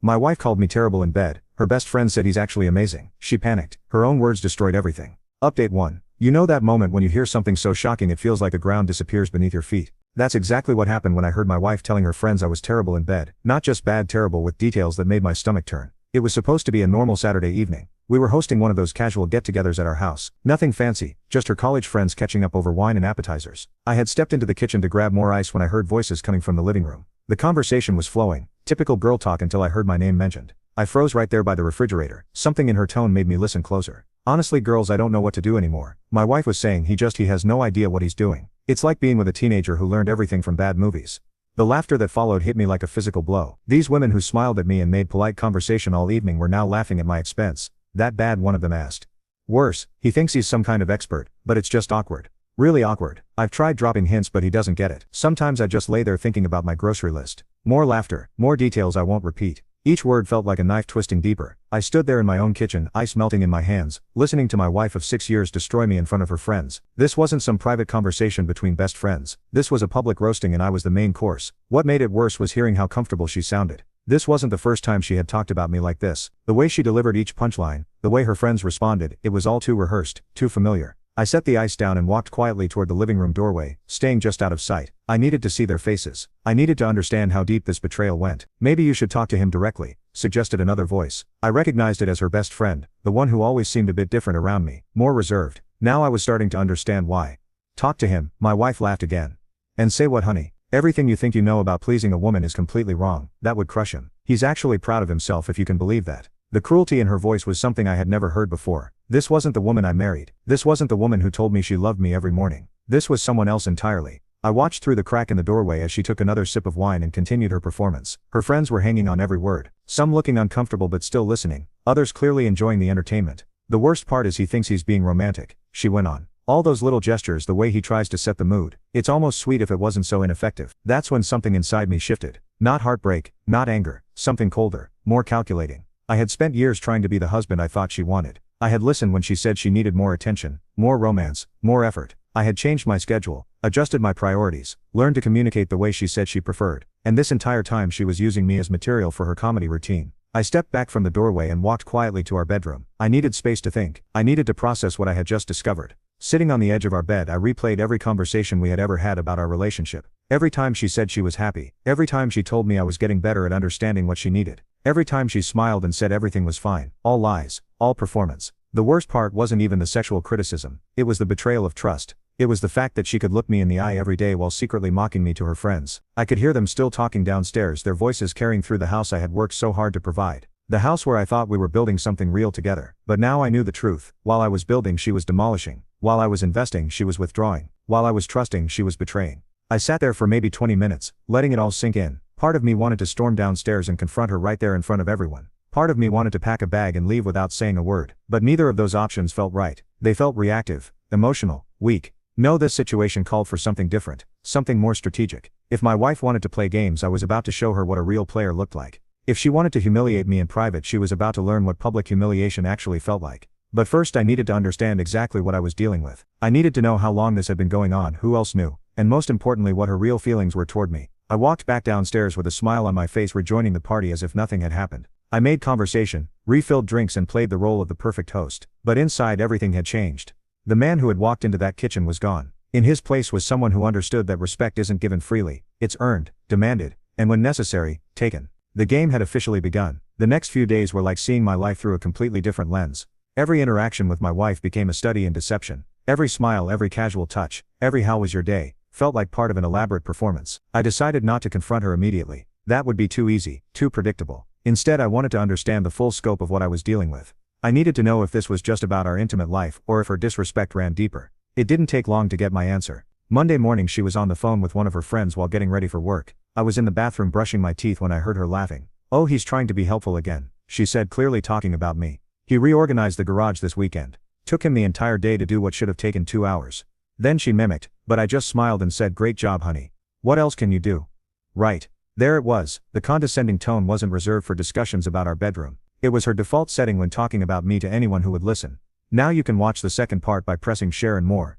My wife called me terrible in bed. Her best friend said he's actually amazing. She panicked. Her own words destroyed everything. Update 1. You know that moment when you hear something so shocking it feels like the ground disappears beneath your feet? That's exactly what happened when I heard my wife telling her friends I was terrible in bed. Not just bad terrible with details that made my stomach turn. It was supposed to be a normal Saturday evening. We were hosting one of those casual get-togethers at our house. Nothing fancy, just her college friends catching up over wine and appetizers. I had stepped into the kitchen to grab more ice when I heard voices coming from the living room. The conversation was flowing, typical girl talk until I heard my name mentioned. I froze right there by the refrigerator. Something in her tone made me listen closer. Honestly girls, I don't know what to do anymore. My wife was saying he has no idea what he's doing. It's like being with a teenager who learned everything from bad movies. The laughter that followed hit me like a physical blow. These women who smiled at me and made polite conversation all evening were now laughing at my expense. That bad, one of them asked. Worse, he thinks he's some kind of expert, but it's just awkward. Really awkward. I've tried dropping hints but he doesn't get it. Sometimes I just lay there thinking about my grocery list. More laughter, more details I won't repeat. Each word felt like a knife twisting deeper. I stood there in my own kitchen, ice melting in my hands, listening to my wife of 6 years destroy me in front of her friends. This wasn't some private conversation between best friends. This was a public roasting and I was the main course. What made it worse was hearing how comfortable she sounded. This wasn't the first time she had talked about me like this. The way she delivered each punchline, the way her friends responded, it was all too rehearsed, too familiar. I set the ice down and walked quietly toward the living room doorway, staying just out of sight. I needed to see their faces. I needed to understand how deep this betrayal went. Maybe you should talk to him directly, suggested another voice. I recognized it as her best friend, the one who always seemed a bit different around me, more reserved. Now I was starting to understand why. Talk to him, my wife laughed again. And say what, honey? Everything you think you know about pleasing a woman is completely wrong. That would crush him. He's actually proud of himself if you can believe that. The cruelty in her voice was something I had never heard before. This wasn't the woman I married. This wasn't the woman who told me she loved me every morning. This was someone else entirely. I watched through the crack in the doorway as she took another sip of wine and continued her performance. Her friends were hanging on every word, some looking uncomfortable but still listening, others clearly enjoying the entertainment. The worst part is he thinks he's being romantic, she went on. All those little gestures, the way he tries to set the mood. It's almost sweet if it wasn't so ineffective. That's when something inside me shifted. Not heartbreak, not anger, something colder, more calculating. I had spent years trying to be the husband I thought she wanted. I had listened when she said she needed more attention, more romance, more effort. I had changed my schedule, adjusted my priorities, learned to communicate the way she said she preferred. And this entire time she was using me as material for her comedy routine. I stepped back from the doorway and walked quietly to our bedroom. I needed space to think. I needed to process what I had just discovered. Sitting on the edge of our bed, I replayed every conversation we had ever had about our relationship. Every time she said she was happy. Every time she told me I was getting better at understanding what she needed. Every time she smiled and said everything was fine. All lies. All performance. The worst part wasn't even the sexual criticism. It was the betrayal of trust. It was the fact that she could look me in the eye every day while secretly mocking me to her friends. I could hear them still talking downstairs, their voices carrying through the house I had worked so hard to provide. The house where I thought we were building something real together. But now I knew the truth. While I was building, she was demolishing. While I was investing, she was withdrawing. While I was trusting, she was betraying. I sat there for maybe 20 minutes, letting it all sink in. Part of me wanted to storm downstairs and confront her right there in front of everyone. Part of me wanted to pack a bag and leave without saying a word. But neither of those options felt right. They felt reactive, emotional, weak. No, this situation called for something different, something more strategic. If my wife wanted to play games, I was about to show her what a real player looked like. If she wanted to humiliate me in private, she was about to learn what public humiliation actually felt like. But first I needed to understand exactly what I was dealing with. I needed to know how long this had been going on, who else knew, and most importantly what her real feelings were toward me. I walked back downstairs with a smile on my face, rejoining the party as if nothing had happened. I made conversation, refilled drinks and played the role of the perfect host. But inside everything had changed. The man who had walked into that kitchen was gone. In his place was someone who understood that respect isn't given freely, it's earned, demanded, and when necessary, taken. The game had officially begun. The next few days were like seeing my life through a completely different lens. Every interaction with my wife became a study in deception. Every smile, every casual touch, every "how was your day?" felt like part of an elaborate performance. I decided not to confront her immediately. That would be too easy, too predictable. Instead, I wanted to understand the full scope of what I was dealing with. I needed to know if this was just about our intimate life, or if her disrespect ran deeper. It didn't take long to get my answer. Monday morning she was on the phone with one of her friends while getting ready for work. I was in the bathroom brushing my teeth when I heard her laughing. "Oh, he's trying to be helpful again," she said, clearly talking about me. "He reorganized the garage this weekend. Took him the entire day to do what should have taken 2 hours." Then she mimicked, but I just smiled and said, "Great job, honey. What else can you do?" Right. There it was. The condescending tone wasn't reserved for discussions about our bedroom. It was her default setting when talking about me to anyone who would listen. Now you can watch the second part by pressing share and more.